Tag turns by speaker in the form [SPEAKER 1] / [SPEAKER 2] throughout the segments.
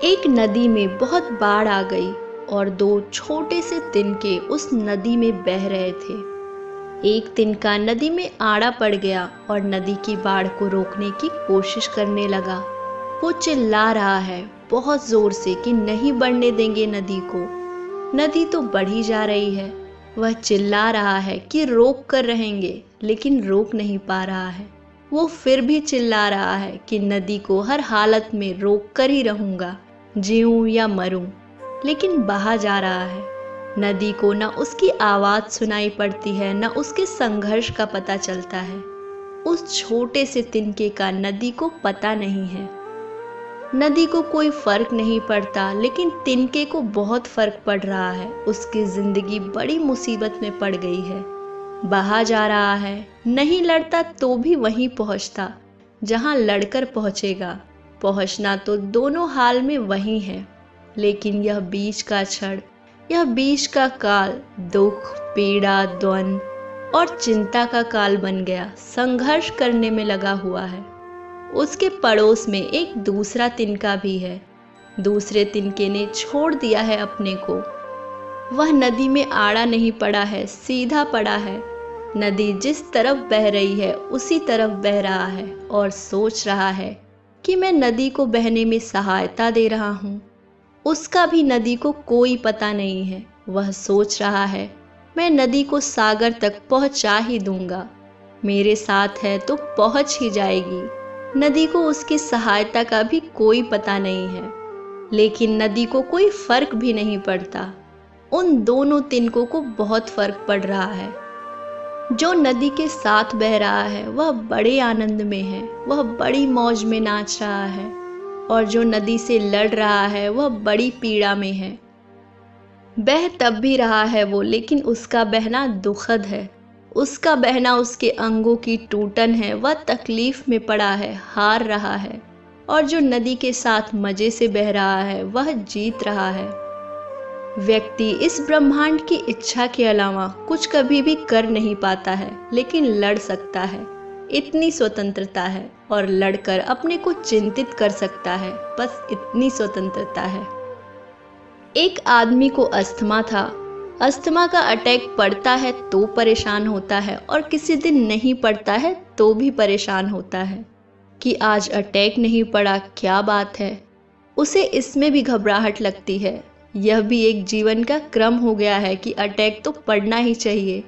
[SPEAKER 1] एक नदी में बहुत बाढ़ आ गई और दो छोटे से तिनके उस नदी में बह रहे थे। एक तिनका नदी में आड़ा पड़ गया और नदी की बाढ़ को रोकने की कोशिश करने लगा। वो चिल्ला रहा है बहुत जोर से कि नहीं बढ़ने देंगे नदी को। नदी तो बढ़ी जा रही है। वह चिल्ला रहा है कि रोक कर रहेंगे, लेकिन रोक नहीं पा रहा है। वो फिर भी चिल्ला रहा है कि नदी को हर हालत में रोक कर ही रहूंगा, जीऊं या मरूं, लेकिन बहा जा रहा है। नदी को न उसकी आवाज़ सुनाई पड़ती है, न उसके संघर्ष का पता चलता है। उस छोटे से तिनके का नदी को पता नहीं है। नदी को कोई फर्क नहीं पड़ता, लेकिन तिनके को बहुत फर्क पड़ रहा है। उसकी जिंदगी बड़ी मुसीबत में पड़ गई है। बहा जा रहा है, नहीं लड़ता तो भी वहीं पहुंचता जहां लड़कर पहुंचेगा। पहुंचना तो दोनों हाल में वही है, लेकिन यह बीच का क्षण, यह बीच का काल दुख, पीड़ा, द्वंद्व और चिंता का काल बन गया। संघर्ष करने में लगा हुआ है। उसके पड़ोस में एक दूसरा तिनका भी है। दूसरे तिनके ने छोड़ दिया है अपने को। वह नदी में आड़ा नहीं पड़ा है, सीधा पड़ा है। नदी जिस तरफ बह रही है उसी तरफ बह रहा है और सोच रहा है कि मैं नदी को बहने में सहायता दे रहा हूँ। उसका भी नदी को कोई पता नहीं है। वह सोच रहा है मैं नदी को सागर तक पहुँचा ही दूंगा। मेरे साथ है तो पहुँच ही जाएगी। नदी को उसकी सहायता का भी कोई पता नहीं है, लेकिन नदी को कोई फर्क भी नहीं पड़ता। उन दोनों तिनकों को बहुत फर्क पड़ रहा है। जो नदी के साथ बह रहा है वह बड़े आनंद में है, वह बड़ी मौज में नाच रहा है, और जो नदी से लड़ रहा है वह बड़ी पीड़ा में है। बह तब भी रहा है वो, लेकिन उसका बहना दुखद है। उसका बहना उसके अंगों की टूटन है। वह तकलीफ में पड़ा है, हार रहा है। और जो नदी के साथ मजे से बह रहा है वह जीत रहा है। व्यक्ति इस ब्रह्मांड की इच्छा के अलावा कुछ कभी भी कर नहीं पाता है, लेकिन लड़ सकता है। इतनी स्वतंत्रता है, और लड़कर अपने को चिंतित कर सकता है। बस इतनी स्वतंत्रता है। एक आदमी को अस्थमा था। अस्थमा का अटैक पड़ता है तो परेशान होता है, और किसी दिन नहीं पड़ता है तो भी परेशान होता है कि आज अटैक नहीं पड़ा, क्या बात है। उसे इसमें भी घबराहट लगती है। यह भी एक जीवन का क्रम हो गया है कि अटैक तो पड़ना ही चाहिए।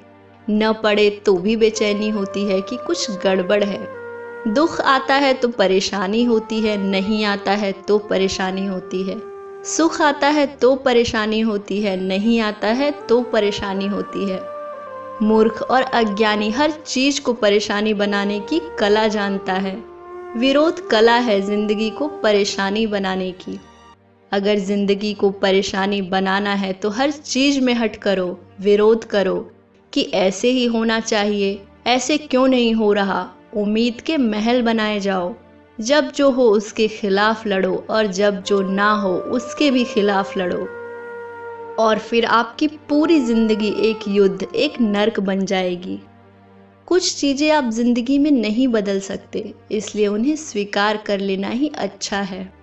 [SPEAKER 1] न पड़े तो भी बेचैनी होती है कि कुछ गड़बड़ है। दुख आता है तो परेशानी होती है, नहीं आता है तो परेशानी होती है। सुख आता है तो परेशानी होती है, नहीं आता है तो परेशानी होती है। मूर्ख और अज्ञानी हर चीज को परेशानी बनाने की कला जानता है। विरोध कला है जिंदगी को परेशानी बनाने की। अगर जिंदगी को परेशानी बनाना है तो हर चीज में हट करो, विरोध करो कि ऐसे ही होना चाहिए, ऐसे क्यों नहीं हो रहा। उम्मीद के महल बनाए जाओ। जब जो हो उसके खिलाफ लड़ो, और जब जो ना हो उसके भी खिलाफ लड़ो, और फिर आपकी पूरी जिंदगी एक युद्ध, एक नर्क बन जाएगी। कुछ चीजें आप जिंदगी में नहीं बदल सकते, इसलिए उन्हें स्वीकार कर लेना ही अच्छा है।